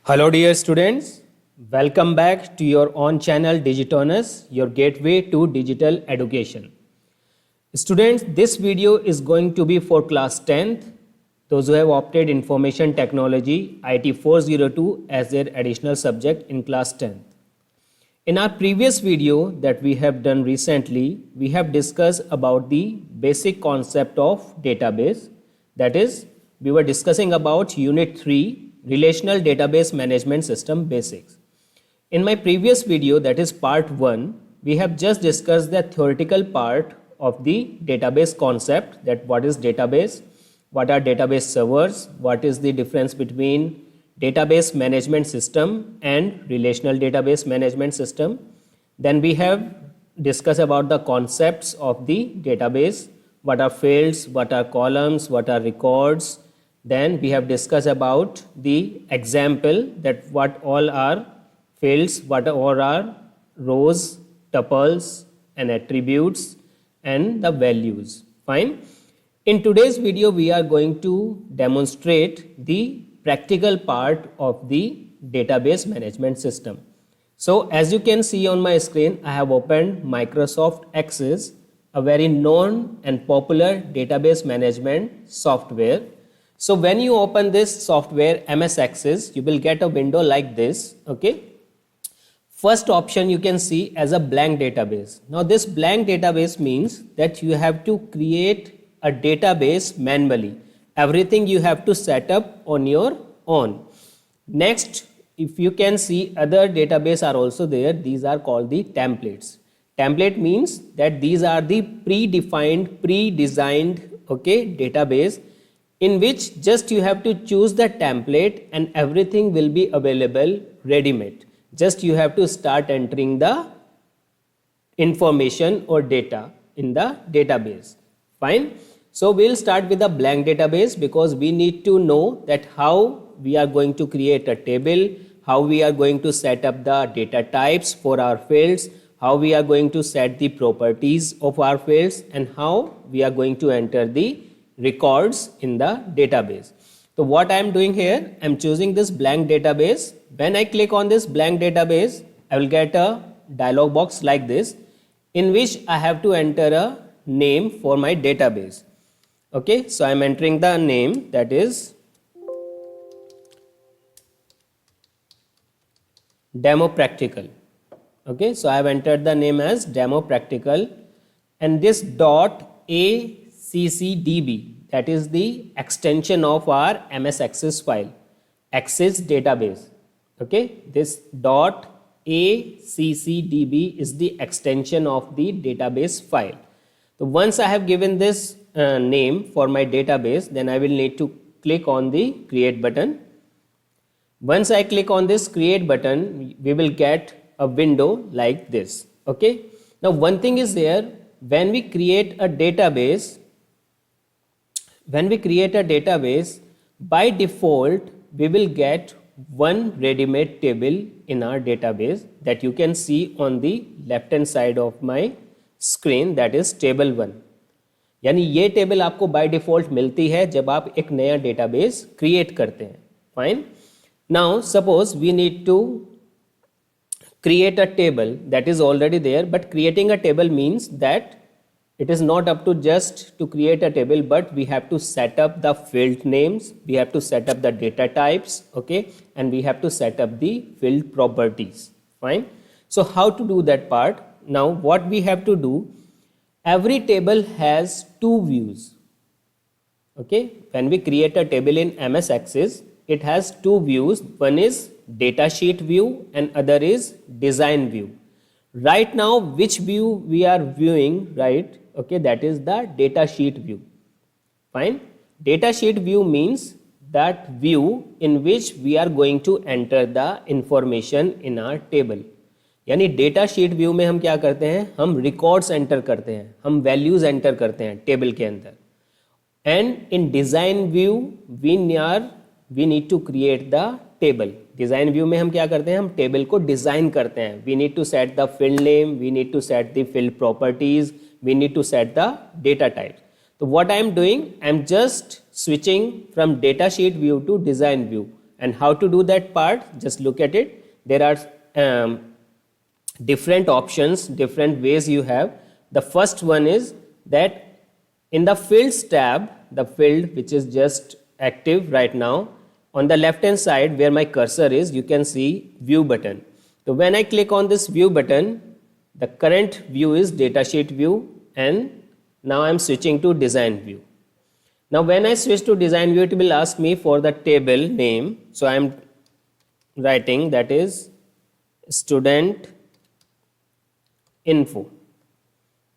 Hello dear students, welcome back to your own channel Digitonus, your gateway to digital education. Students, this video is going to be for class 10th, those who have opted Information Technology IT 402 as their additional subject in class 10th. In our previous video that we have done recently, we have discussed about the basic concept of database. That is, we were discussing about Unit 3, Relational Database Management System Basics. In my previous video, that is part 1, we have just discussed the theoretical part of the database concept, that what is database, what are database servers, what is the difference between database management system and relational database management system. Then we have discussed about the concepts of the database, what are fields, what are columns, what are records. Then we have discussed about the example, that what all are fields, what all are rows, tuples and attributes and the values. Fine. In today's video, we are going to demonstrate the practical part of the database management system. So as you can see on my screen, I have opened Microsoft Access, a very known and popular database management software. So when you open this software MS Access, you will get a window like this. Okay. First option you can see as a blank database. Now this blank database means that you have to create a database manually. Everything you have to set up on your own. Next, if you can see, other database are also there. These are called the templates. Template means that these are the predefined, pre-designed, okay, database, in which just you have to choose the template and everything will be available ready-made. Just you have to start entering the information or data in the database. Fine. So we'll start with a blank database because we need to know that how we are going to create a table, how we are going to set up the data types for our fields, how we are going to set the properties of our fields, and how we are going to enter the records in the database. So what I am doing here, I am choosing this blank database. When I click on this blank database, I will get a dialog box like this, in which I have to enter a name for my database. Okay, so I am entering the name, that is Demo Practical. Okay, so I have entered the name as Demo Practical, and this .accdb, that is the extension of our MS Access file, Access database. Okay, this .accdb is the extension of the database file. So once I have given this name for my database, then I will need to click on the create button. Once I click on this create button, we will get a window like this. Okay. Now one thing is there, when we create a database, by default we will get one ready-made table in our database that you can see on the left hand side of my screen, that is table 1. यानी ये table आपको by default मिलती है जब आप एक नया database create करते हैं. Fine. Now suppose we need to create a table that is already there, but creating a table means that it is not up to just to create a table, but we have to set up the field names, we have to set up the data types, okay, and we have to set up the field properties. Fine. So how to do that part? Now what we have to do, every table has two views. Okay, when we create a table in MS Access, it has two views. One is data sheet view and other is design view. Right now which view we are viewing, right? Okay, that is the data sheet view. Fine. Data sheet view means that view in which we are going to enter the information in our table. यानी data sheet view में हम क्या करते हैं, हम records enter करते हैं, हम वैल्यूज एंटर करते हैं टेबल के अंदर. And in design view we need to create the table. Design view में हम क्या करते हैं, हम टेबल को डिजाइन करते हैं. We need to set the field name, we need to set the field properties, we need to set the data types. तो what I am doing, I am just switching from data sheet view to design view. And how to do that part, just look at it. There are different options, different ways you have. The first one is that in the fields tab, the field which is just active right now, on the left hand side where my cursor is, you can see view button. So when I click on this view button, the current view is datasheet view, and now I'm switching to design view. Now when I switch to design view, it will ask me for the table name. So I'm writing that is student info.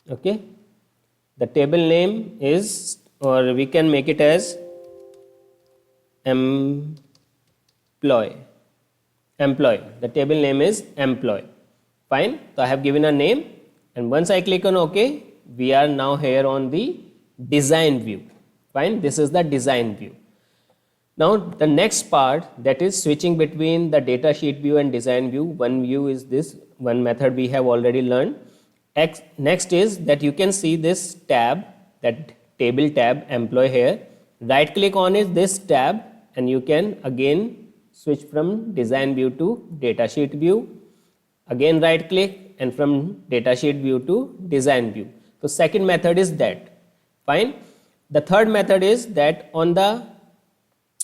Okay, the table name is, or we can make it as employee. The table name is employee. Fine. So I have given a name, and once I click on OK, we are now here on the design view. Fine. This is the design view. Now the next part, that is switching between the data sheet view and design view. One view is this one method we have already learned. Next is that you can see this tab, that table tab employee here. Right click on it, this tab, and you can again switch from design view to datasheet view. Again right click, and from datasheet view to design view. So second method is that. Fine. The third method is that on the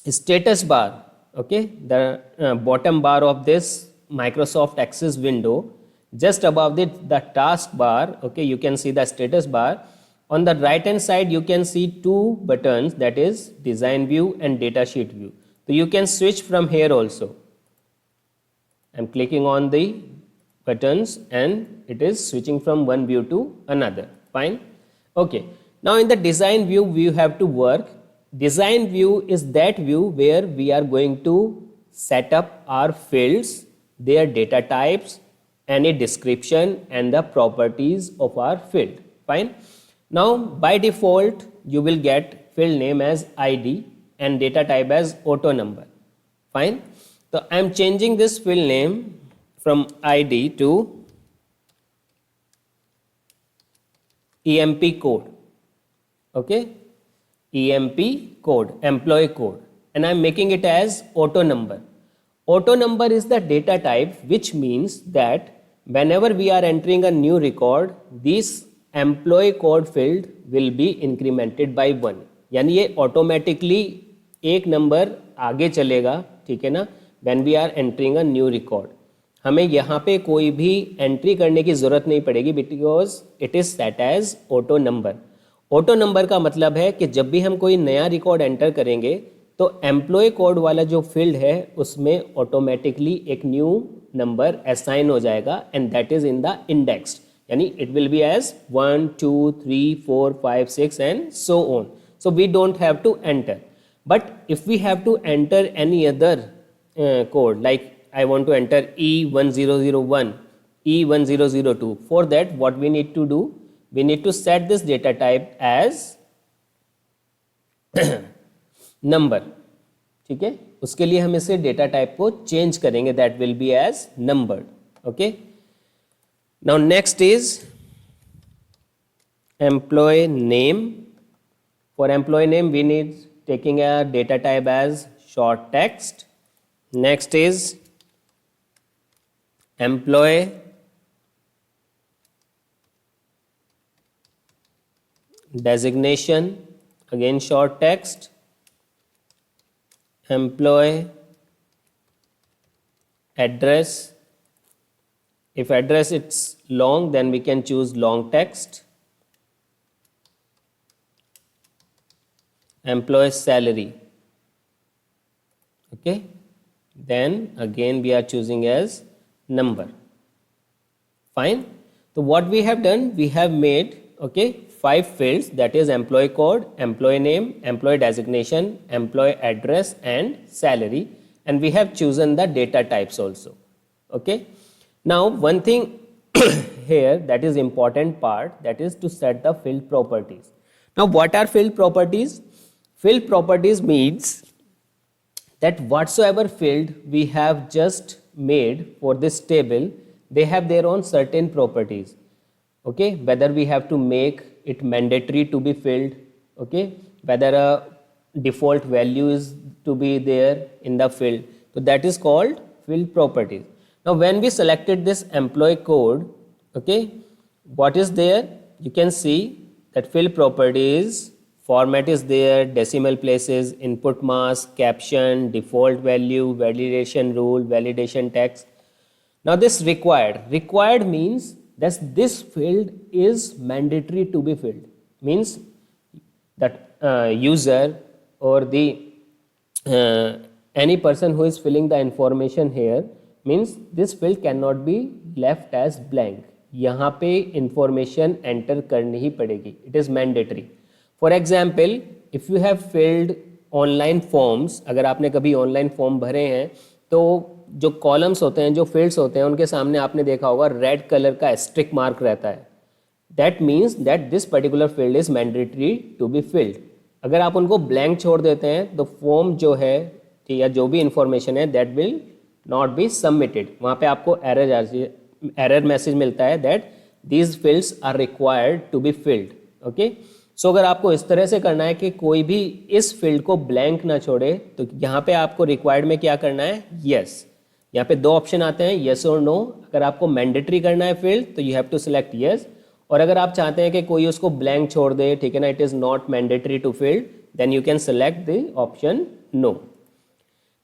status bar, okay, the bottom bar of this Microsoft Access window, just above the task bar, okay, you can see the status bar. On the right hand side, you can see two buttons, that is design view and datasheet view. So you can switch from here also. I'm clicking on the buttons and it is switching from one view to another. Fine. Okay. Now in the design view, we have to work. Design view is that view where we are going to set up our fields, their data types, any description, and the properties of our field. Fine. Now by default, you will get field name as ID and data type as auto number. Fine. So I am changing this field name from ID to EMP code. Okay, EMP code, employee code, and I am making it as auto number. Auto number is the data type, which means that whenever we are entering a new record, this employee code field will be incremented by 1. यानी ये automatically एक number आगे चलेगा, ठीक है ना, when we are entering a new record. हमें यहाँ पे कोई भी एंट्री करने की ज़रूरत नहीं पड़ेगी, because it is set as auto number. Auto number का मतलब है कि जब भी हम कोई नया रिकॉर्ड एंटर करेंगे तो एम्प्लॉय कोड वाला जो फील्ड है उसमें ऑटोमेटिकली एक न्यू नंबर असाइन हो जाएगा, and that is in the index, यानी it will be as 1 2 3 4 5 6 and so on. So we don't have to enter, but if we have to enter any other code, like I want to enter E1001, E1002, for that what we need to do, we need to set this data type as number. ठीक है, उसके लिए हम इसे data type को change करेंगे, that will be as numbered. Okay, now next is employee name. For employee name we need taking a data type as short text. Next is employee designation, again short text. Employee address, if address it's long then we can choose long text. Employee salary, okay, then again we are choosing as number. Fine. So what we have done, we have made, okay, 5 fields, that is employee code, employee name, employee designation, employee address and salary, and we have chosen the data types also. Okay, now one thing here that is important part, that is to set the field properties. Now what are field properties? Field properties means that whatsoever field we have just made for this table, they have their own certain properties. Okay, whether we have to make it mandatory to be filled, okay, whether a default value is to be there in the field. So that is called field properties. Now when we selected this employee code, okay, what is there? You can see that field properties format is there, decimal places, input mask, caption, default value, validation rule, validation text. Now this required means that this field is mandatory to be filled, means that user or the any person who is filling the information here, means this field cannot be left as blank. यहाँ पे information enter करनी ही पड़ेगी. It is mandatory. For example, if you have filled online forms, अगर आपने कभी online form भरे हैं तो जो कॉलम्स होते हैं, जो फील्ड्स होते हैं, उनके सामने आपने देखा होगा रेड कलर का एस्ट्रिक मार्क रहता है. That means that this particular field is mandatory to be filled. अगर आप उनको ब्लैंक छोड़ देते हैं तो फॉर्म जो है या जो भी इंफॉर्मेशन है that will not be submitted. वहाँ पे आपको एरर मैसेज मिलता है that these fields are required to be filled. Okay, so अगर आपको इस तरह से करना है कि कोई भी इस फील्ड को ब्लैंक ना छोड़े, तो यहाँ पे आपको रिक्वायर्ड में क्या करना है? यस. यहाँ पे दो ऑप्शन आते हैं, यस और नो. अगर आपको मैंडेटरी करना है फील्ड तो you have to select yes, और अगर आप चाहते हैं कि कोई उसको ब्लैंक छोड़ दे, ठीक है ना, it is not mandatory to field, then you can select the option no.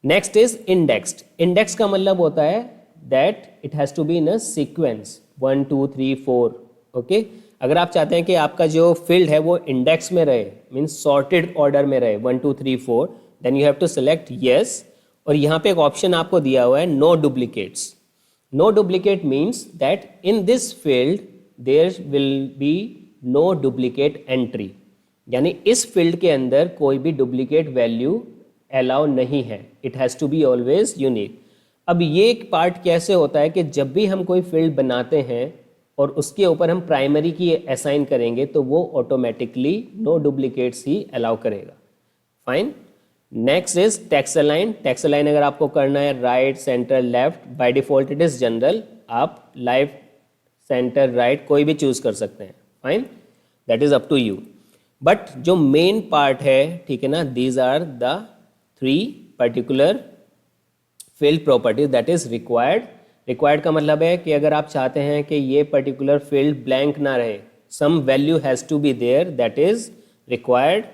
Next is indexed. Index का मतलब होता है that it has to be in a sequence 1 2 3 4. Okay, अगर आप चाहते हैं कि आपका जो फील्ड है वो इंडेक्स में रहे, मीन्स सॉर्टेड ऑर्डर में रहे 1 2 3 4, then you have to select yes. और यहाँ पे एक ऑप्शन आपको दिया हुआ है no duplicates. No duplicate means that in this field there will be no duplicate entry, यानी इस फील्ड के अंदर कोई भी डुप्लीकेट वैल्यू अलाउ नहीं है. It has to be always unique. अब ये एक पार्ट कैसे होता है कि जब भी हम कोई फील्ड बनाते हैं और उसके ऊपर हम प्राइमरी की असाइन करेंगे तो वो ऑटोमेटिकली नो डुप्लीकेट्स ही अलाउ करेगा. Fine. Next is text align. Text align अगर आपको करना है right centre left, by default it is general, आप लेफ्ट सेंटर राइट कोई भी चूज कर सकते हैं. Fine, that is up to you. But जो मेन पार्ट है, ठीक है ना, these are the 3 particular field properties that is required. Required का मतलब है कि अगर आप चाहते हैं कि ये पर्टिकुलर फील्ड ब्लैंक ना रहे, some value has to be there, that is required.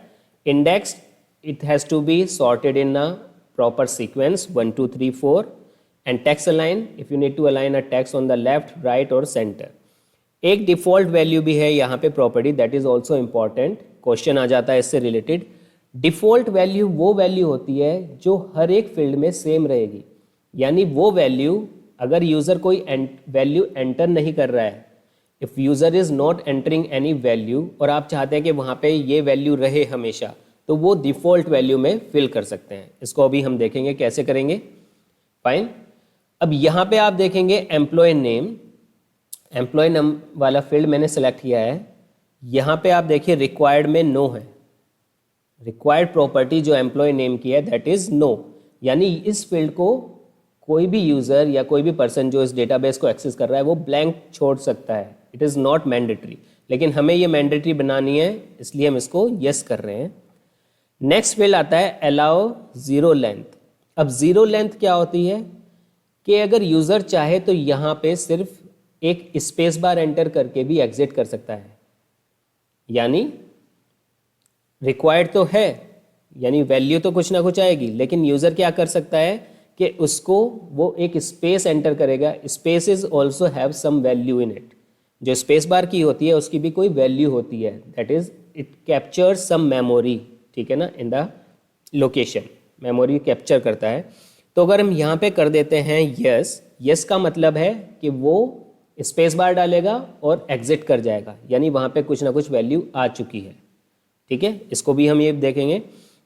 Index, it has to be sorted in a proper sequence 1 2 3 4. And text align, if you need to align a text on the left, right or center. एक default value भी है यहाँ पे property, that is also important. Question आ जाता है इससे रिलेटेड. डिफॉल्ट वैल्यू वो वैल्यू होती है जो हर एक फील्ड में सेम रहेगी, यानी वो वैल्यू अगर यूज़र कोई वैल्यू एंटर नहीं कर रहा है, if user is not entering any value और आप चाहते हैं कि वहाँ पे ये वैल्यू रहे हमेशा, तो वो डिफ़ॉल्ट वैल्यू में फिल कर सकते हैं. इसको अभी हम देखेंगे कैसे करेंगे. फाइन. अब यहाँ पे आप देखेंगे एम्प्लॉय नेम. एम्प्लॉय नेम वाला फील्ड मैंने सेलेक्ट किया है. यहाँ पे आप देखिए रिक्वायर्ड में नो है. रिक्वायर्ड प्रॉपर्टी जो एम्प्लॉय नेम की है दैट इज़ नो, यानी इस फील्ड को कोई भी यूज़र या कोई भी पर्सन जो इस डेटाबेस को एक्सेस कर रहा है वो ब्लैंक छोड़ सकता है. इट इज़ नॉट मैंडेटरी, लेकिन हमें ये मैंडेटरी बनानी है, इसलिए हम इसको यस कर रहे हैं. नेक्स्ट फील्ड आता है अलाउ जीरो लेंथ. अब जीरो लेंथ क्या होती है कि अगर यूज़र चाहे तो यहाँ पे सिर्फ एक स्पेस बार एंटर करके भी एग्जिट कर सकता है. यानी रिक्वायर्ड तो है, यानी वैल्यू तो कुछ ना कुछ आएगी, लेकिन यूज़र क्या कर सकता है कि उसको वो एक स्पेस एंटर करेगा. Spaces also have some value in it. जो स्पेस बार की होती है उसकी भी कोई वैल्यू होती है, that is it captures some memory, ठीक है ना, in the location. Memory capture करता है. तो अगर हम यहाँ पे कर देते हैं यस, यस का मतलब है कि वो स्पेस बार डालेगा और एग्जिट कर जाएगा, यानी वहाँ पे कुछ ना कुछ वैल्यू आ चुकी है. ठीक है, इसको भी हम ये देखेंगे.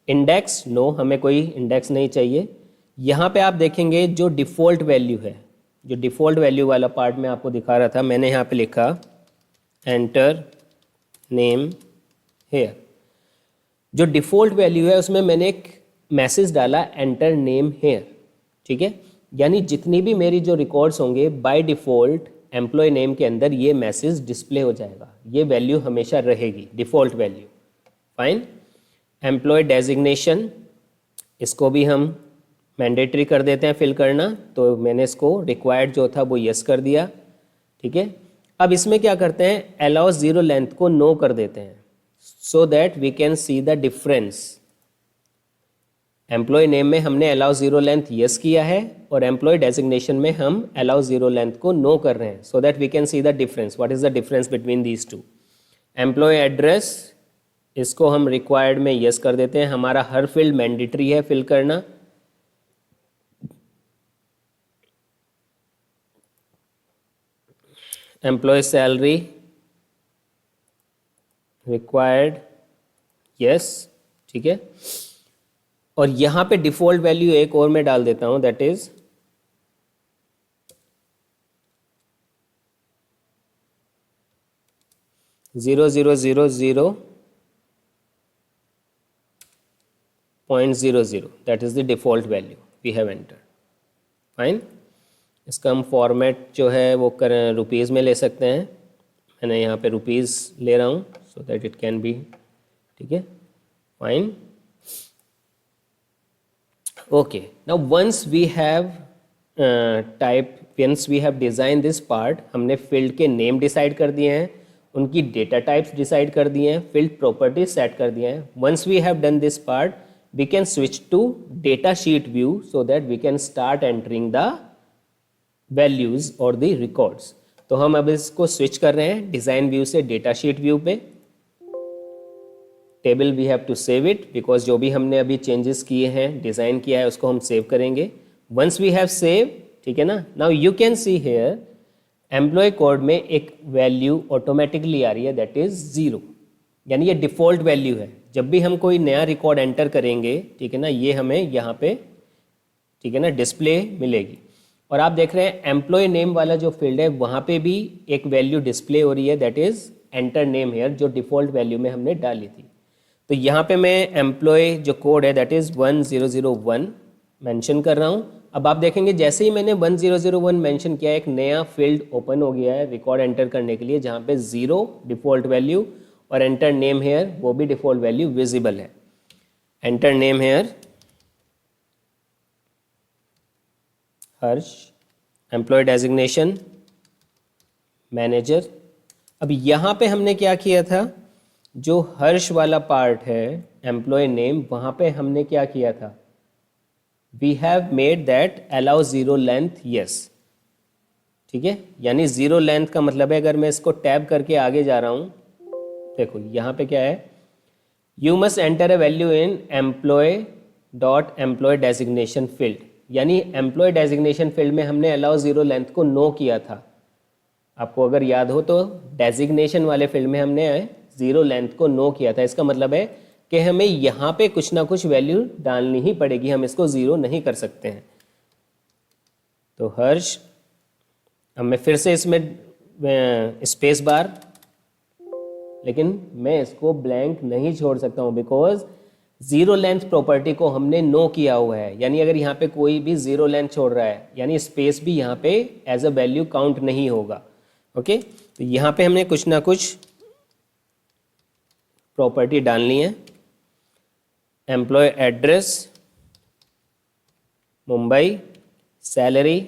इंडेक्स, नो, हमें कोई इंडेक्स नहीं चाहिए. यहाँ पे आप देखेंगे जो डिफ़ॉल्ट वैल्यू है, जो डिफ़ॉल्ट वैल्यू वाला पार्ट मैं आपको दिखा रहा था, मैंने यहाँ पे लिखा एंटर नेम हेयर. जो डिफ़ॉल्ट वैल्यू है उसमें मैंने एक मैसेज डाला एंटर नेम हेयर. ठीक है, यानी जितनी भी मेरी जो रिकॉर्ड्स होंगे बाय डिफ़ॉल्ट एम्प्लॉय नेम के अंदर ये मैसेज डिस्प्ले हो जाएगा. ये वैल्यू हमेशा रहेगी, default value. Fine. Employee designation, इसको भी हम मैंडेटरी कर देते हैं फिल करना, तो मैंने इसको रिक्वायर्ड जो था वो यस कर दिया, ठीक है। अब इसमें क्या करते हैं, अलाउ ज़ीरो लेंथ को नो कर देते हैं, so that we can see the difference. Employee name में हमने अलाउ ज़ीरो लेंथ यस किया है और एम्प्लॉय डेजिग्नेशन में हम अलाउ ज़ीरो लेंथ को नो कर रहे हैं, so that we can see the difference, what is the difference between these two. Employee address, इसको हम रिक्वायर्ड में यस कर देते हैं, हमारा हर फील्ड मैंडेटरी है फिल करना। एम्प्लॉय सैलरी रिक्वायर्ड यस, ठीक है। और यहाँ पे डिफ़ॉल्ट वैल्यू एक और मैं डाल देता हूँ, that is 0000.00, that is the default value we have entered. Fine, इसका हम फॉर्मेट जो है वो कर रुपीज़ में ले सकते हैं, मैंने यहाँ पे रुपीज़ ले रहा हूँ so that it can be, ठीक है। Fine, okay, now once we have once we have designed this part, हमने field के name decide कर दिए हैं, उनकी data types decide कर दिए हैं, field properties set कर दिए हैं। once we have done this part, we can switch to data sheet view so that we can start entering the values or the records। तो हम अब इसको switch कर रहे हैं design view से data sheet view पे। Table we have to save it, because जो भी हमने अभी चेंजेस किए हैं, डिज़ाइन किया है, उसको हम सेव करेंगे। वंस वी हैव सेव, ठीक है ना। Now you can see here employee code में एक वैल्यू ऑटोमेटिकली आ रही है, दैट इज़ 0, यानी ये डिफ़ॉल्ट वैल्यू है। जब भी हम कोई नया रिकॉर्ड एंटर करेंगे, ठीक है ना, ये हमें यहाँ पे, ठीक है ना, डिस्प्ले मिलेगी। और आप देख रहे हैं एम्प्लॉय नेम वाला जो फील्ड है वहाँ पे भी एक वैल्यू डिस्प्ले हो रही है, that is enter name hair, जो डिफ़ॉल्ट वैल्यू में हमने डाली थी। तो यहाँ पे मैं एम्प्लॉय जो कोड है दैट इज़ 1001 मेंशन कर रहा हूँ। अब आप देखेंगे जैसे ही मैंने 1001 मेंशन किया, एक नया फील्ड ओपन हो गया है रिकॉर्ड एंटर करने के लिए, जहाँ पे 0 डिफ़ॉल्ट वैल्यू और एंटर नेम हेयर वो भी डिफ़ॉल्ट वैल्यू विजिबल है। Enter name here Harsh, employee designation manager. अब यहाँ पे हमने क्या किया था, जो हर्ष वाला पार्ट है एम्प्लॉय नेम, वहाँ पे हमने क्या किया था, we have made that allow zero length yes, ठीक है। यानी ज़ीरो लेंथ का मतलब है, अगर मैं इसको टैब करके आगे जा रहा हूँ, देखो यहाँ पे क्या है, you must enter a value in employee dot employee designation field, यानी एम्प्लॉय डेजिग्नेशन फील्ड में हमने अलाउ ज़ीरो लेंथ को नो किया था। आपको अगर याद हो तो डेजिग्नेशन वाले फील्ड में हमने ज़ीरो लेंथ को नो किया था। इसका मतलब है कि हमें यहाँ पे कुछ ना कुछ वैल्यू डालनी ही पड़ेगी, हम इसको ज़ीरो नहीं कर सकते हैं। तो हर्ष, अब मैं फिर से इसमें स्पेस बार, लेकिन मैं इसको ब्लैंक नहीं छोड़ सकता हूँ, बिकॉज ज़ीरो लेंथ प्रॉपर्टी को हमने नो किया हुआ है। यानी अगर यहाँ पे कोई भी ज़ीरो लेंथ छोड़ रहा है, यानी स्पेस भी यहाँ पे एज अ वैल्यू काउंट नहीं होगा। ओके, तो यहाँ पे हमने कुछ ना कुछ प्रॉपर्टी डालनी है। Employee address Mumbai, salary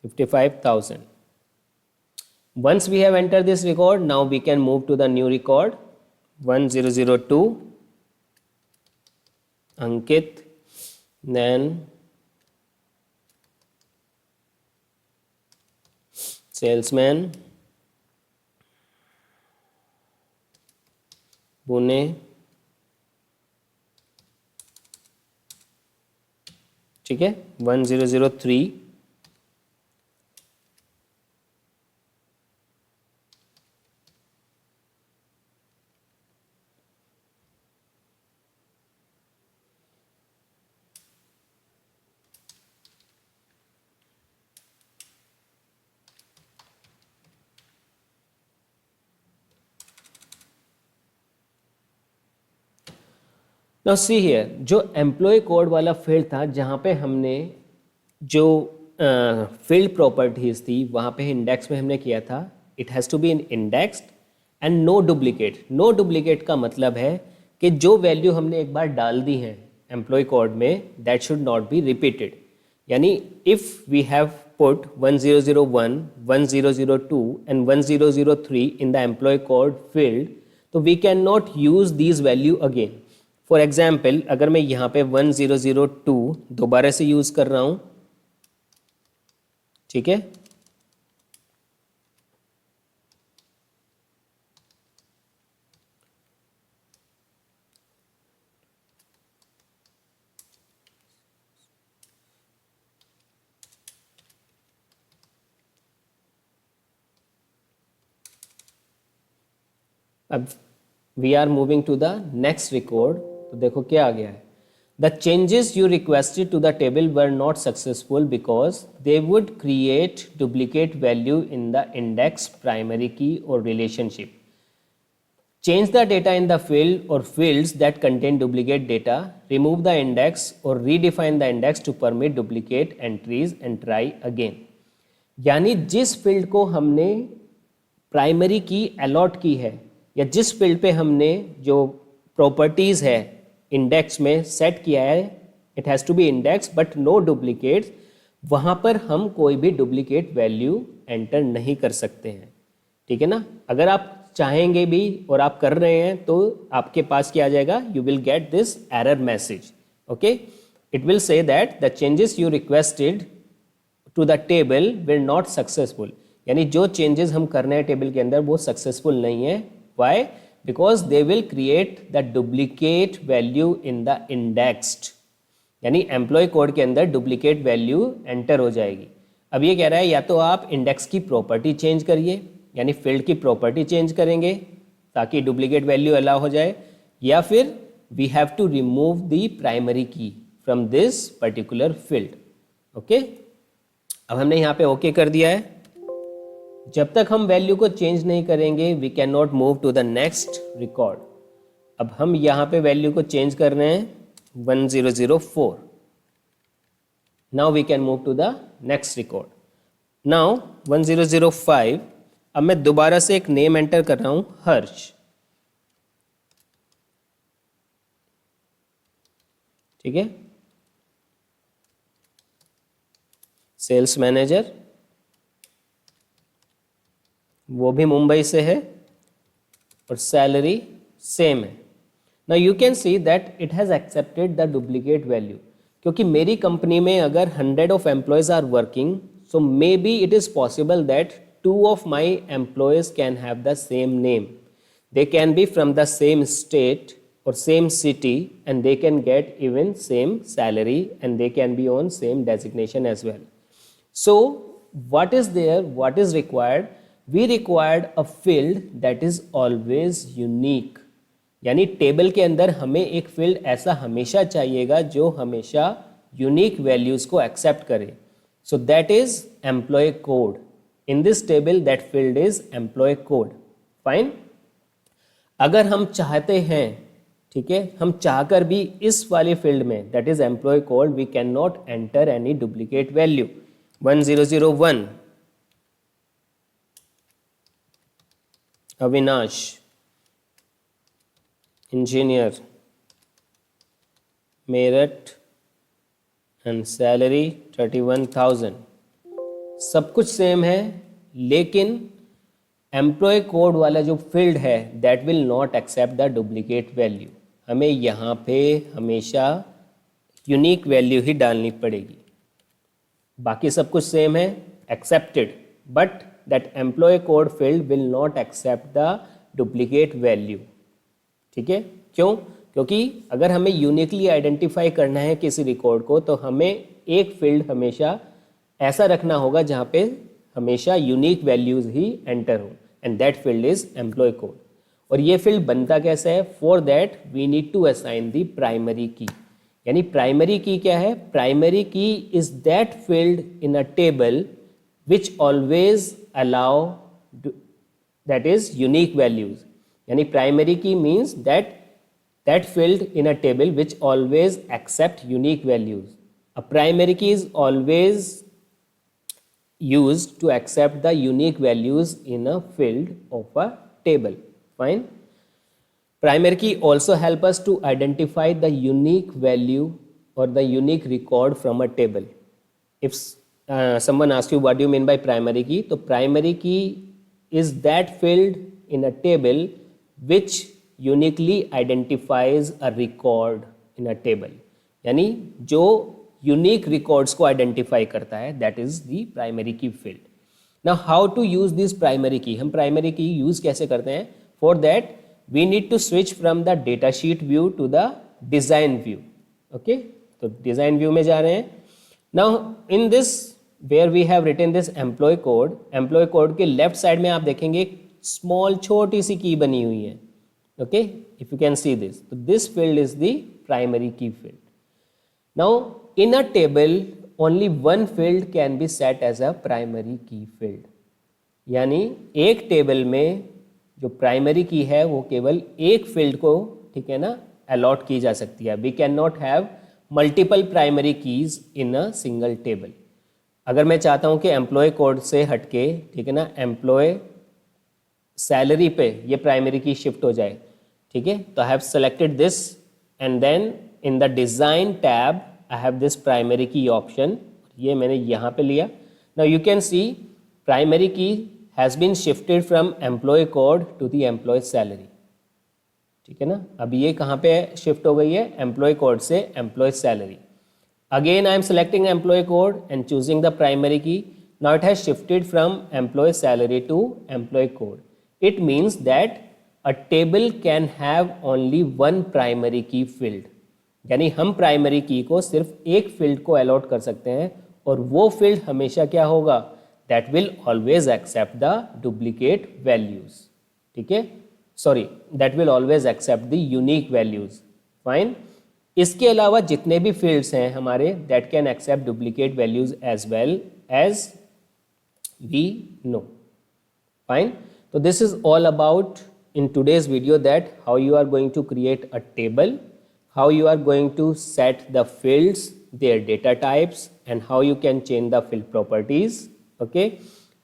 55,000। Once we have entered this record, now we can move to the new record 1002 Ankit, then salesman Pune, ठीक है, 1003 नाउ सी हियर, जो एम्प्लॉय कोड वाला फील्ड था, जहाँ पे हमने जो फील्ड प्रॉपर्टीज थी वहाँ पे इंडेक्स में हमने किया था, it has to be in indexed and no duplicate. No duplicate का मतलब है कि जो वैल्यू हमने एक बार डाल दी है एम्प्लॉय कोड में, that should not be repeated. यानी if we have put 1001, 1002 and 1003 in the employee code field, तो we can not use these value again. For example, अगर मैं यहाँ पे 1002 दोबारा से यूज कर रहा हूँ, ठीक है, अब we are moving to the next record. तो देखो क्या आ गया है, the changes you requested to the table were not successful because they would create duplicate value in the index, primary key और relationship. Change the data in the field or fields that contain duplicate data, remove the index or redefine the index to permit duplicate entries and try again। यानी जिस field को हमने primary की allot की है या जिस फील्ड पे हमने जो प्रॉपर्टीज है इंडेक्स में सेट किया है, it has to be index but no duplicates, वहाँ पर हम कोई भी डुप्लीकेट वैल्यू एंटर नहीं कर सकते हैं। ठीक है ना। अगर आप चाहेंगे भी और आप कर रहे हैं तो आपके पास क्या आ जाएगा, you will get this error message. Okay, it will say that the changes you requested to the table will not successful. यानी जो चेंजेस हम कर रहे हैं टेबल के अंदर वो सक्सेसफुल नहीं है। Why? Because they will create the duplicate value in the indexed. यानी एम्प्लॉय कोड के अंदर डुप्लीकेट वैल्यू एंटर हो जाएगी। अब ये कह रहा है या तो आप इंडेक्स की प्रॉपर्टी चेंज करिए, यानी फील्ड की प्रॉपर्टी चेंज करेंगे ताकि डुप्लीकेट वैल्यू अलाउ हो जाए, या फिर we have to remove the primary key from this particular field. Okay, अब हमने यहाँ पे ओके कर दिया है। जब तक हम वैल्यू को चेंज नहीं करेंगे we can not move to the next record. अब हम यहाँ पे वैल्यू को चेंज कर रहे हैं 1004। Now we can move to the next record. Now 1005, अब मैं दोबारा से एक नेम एंटर कर रहा हूं, हर्ष। ठीक है, सेल्स मैनेजर, वो भी मुंबई से है और सैलरी सेम है। Now you can see that it has accepted the duplicate value, क्योंकि मेरी कंपनी में अगर 100 of employees are working, so maybe it is possible that 2 of my employees can have the same name. They can be from the same state or same city and they can get even same salary and they can be on same designation as well. So what is there, what is required? We required a field that is always unique. यानी table के अंदर हमें एक field ऐसा हमेशा चाहिएगा जो हमेशा यूनिक वैल्यूज को एक्सेप्ट करे। So that is employee code. In this table that field is employee code. Fine. अगर हम चाहते हैं, ठीक है, हम चाहकर भी इस वाली फील्ड में that is employee code we cannot enter any duplicate value। 1001 Avinash engineer Meerut and salary 31,000, सब कुछ सेम है, लेकिन एम्प्लॉय कोड वाला जो फील्ड है that will not accept the duplicate value. हमें यहाँ पे हमेशा यूनिक वैल्यू ही डालनी पड़ेगी। बाकी सब कुछ सेम है, accepted, but that employee code field will not accept the duplicate value. ठीक है, क्यों? क्योंकि अगर हमें यूनिकली आइडेंटिफाई करना है किसी रिकॉर्ड को तो हमें एक फील्ड हमेशा ऐसा रखना होगा जहाँ पे हमेशा यूनिक वैल्यूज ही एंटर हो, and that field is employee code. और ये फील्ड बनता कैसे है? For that we need to assign the primary key. यानी प्राइमरी की क्या है? Primary key is that field in a table which always allow that is unique values. यानी primary key means that field in a table which always accept unique values. A primary key is always used to accept the unique values in a field of a table. Fine. Primary key also help us to identify the unique value or the unique record from a table. If someone asks you what do you mean by primary key, तो primary key is that field in a table which uniquely identifies a record in a table. यानी जो unique records को identify करता है, that is the primary key field. Now how to use this primary key? हम primary key use कैसे करते हैं? For that we need to switch from the data sheet view to the design view. Okay, तो design view में जा रहे हैं. Now in this where we have written this employee code के left side में आप देखेंगे एक small छोटी सी key बनी हुई है. Okay, if you can see this, so this field is the primary key field. Now in a table only one field can be set as a primary key field. यानी एक table में जो primary की है वो केवल एक field को, ठीक है ना, अलॉट की जा सकती है. We can not have multiple primary keys in a single table. अगर मैं चाहता हूँ कि एम्प्लॉय कोड से हटके, ठीक है ना, एम्प्लॉय सैलरी पे ये प्राइमरी की शिफ्ट हो जाए, ठीक है, तो I have selected this and then in the design tab I have this primary key option. ये मैंने यहाँ पे लिया. Now you can see primary key has been shifted from employee code to the employee salary. ठीक है ना, अब ये कहाँ पे शिफ्ट हो गई है? एम्प्लॉय कोड से employee salary. Again I am selecting employee code and choosing the primary key. Now it has shifted from employee salary to employee code. It means that a table can have only one primary key field. यानी हम primary की को सिर्फ एक field को allot कर सकते हैं और वो फील्ड हमेशा क्या होगा? That will always accept the duplicate values. ठीक है, sorry, that will always accept the unique values. Fine. इसके अलावा जितने भी फील्ड्स हैं हमारे, that can accept duplicate values as well as we know. Fine. So this is all about in today's video that how you are going to create a table, how you are going to set the fields, their data types, and how you can change the field properties. Okay,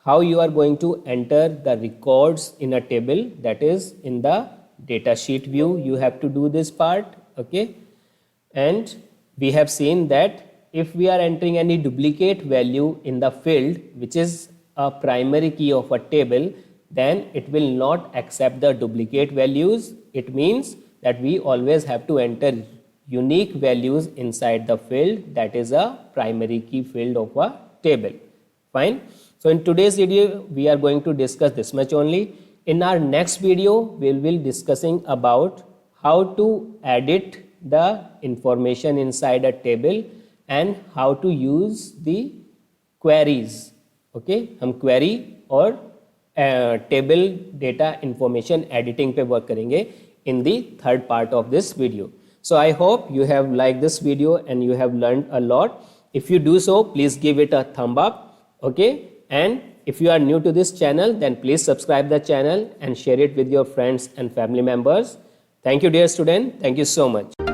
how you are going to enter the records in a table, that is in the data sheet view you have to do this part. Okay, and we have seen that if we are entering any duplicate value in the field which is a primary key of a table, then it will not accept the duplicate values. It means that we always have to enter unique values inside the field that is a primary key field of a table. Fine. So in today's video we are going to discuss this much only. In our next video we will be discussing about how to edit the information inside a table and how to use the queries. Okay, हम query और table data information editing पे work करेंगे in the third part of this video. So I hope you have like this video and you have learn a lot. If you do so please give it a thumb up. Okay, and if you are new to this channel then please subscribe the channel and share it with your friends and family members. Thank you dear student, thank you so much.